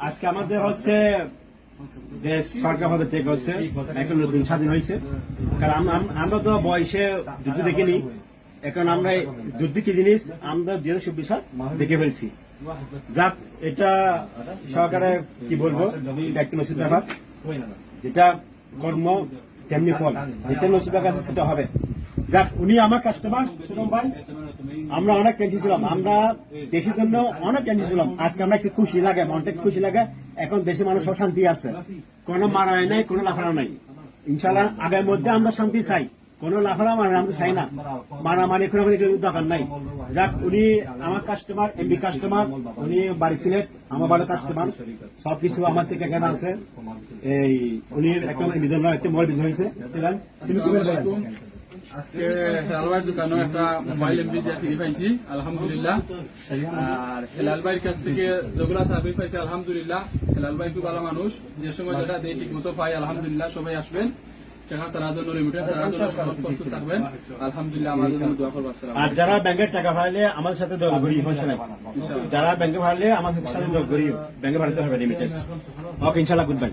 আজকে আমাদের হচ্ছে দেশ সরকার পদে ঠিক হচ্ছে, এখন নতুন স্বাধীন হয়েছে। কারণ আমরা তো বয়সে যুদ্ধ দেখিনি, এখন আমরা যুদ্ধ কি জিনিস আমরা 2024 সাল দেখে ফেলছি। যাক, এটা সরকারের কি বলবো, এটা একটা নসিব ব্যাপার। যেটা কর্ম তেমনি ফল, যেটা নসিবের কাছে সেটা হবে। যাক, উনি আমার কাস্টমার সুরম ভাই, আমরা অনেক টেনশন ছিলাম, আমরা দেশের জন্য অনেক টেনশন ছিলাম। আজকে আমরা একটু খুশি লাগে, মনটা একটু খুশি লাগে। এখন দেশের মানুষ সব শান্তি আছে, কোনো মারামারি নাই, কোনো লাফারা নাই। ইনশাল্লাহ আগের মধ্যে আমরা শান্তি চাই, কোনো লাফারা আমরা চাই না, মারামারি কোনো দরকার নাই। যাক, উনি আমার কাস্টমার, এমবি কাস্টমার, উনি বাড়ি সিলেট, আমার বাড়ির কাস্টমার, সবকিছু আমার থেকে এখানে আছে। এই উনি এখন একটা মোবাইল বিজনেস হয়েছে। তুমি কি বলবেন? আজকে হেলাল ভাইয়ের দোকানে একটা মোবাইল এমবি দিয়ে ফ্রি পাইছি, আলহামদুলিল্লাহ। আর হেলাল ভাইয়ের কাছ থেকে যেগুলা সার্ভিস পাইছি, আলহামদুলিল্লাহ। হেলাল ভাই খুব ভালো মানুষ, যে সময় যেটা দেয় ঠিক মতো পাই, আলহামদুলিল্লাহ। সবাই আসবেন, টাকা ছাড়ার জন্য, রেমিটেন্স ছাড়ার জন্য সহজ প্রস্তুত থাকবেন, আলহামদুলিল্লাহ। আমাদের জন্য দোয়া করবো। আর যারা ব্যাংকের টাকা ফাইলে আমাদের সাথে যোগাযোগ করি, সমস্যা নাই। যারা ব্যাংকে ফাইলে আমার সাথে যোগাযোগ করি, ব্যাংকে ফাইলে হবে রেমিটেন্স। ওকে, ইনশাল্লাহ, গুড বাই।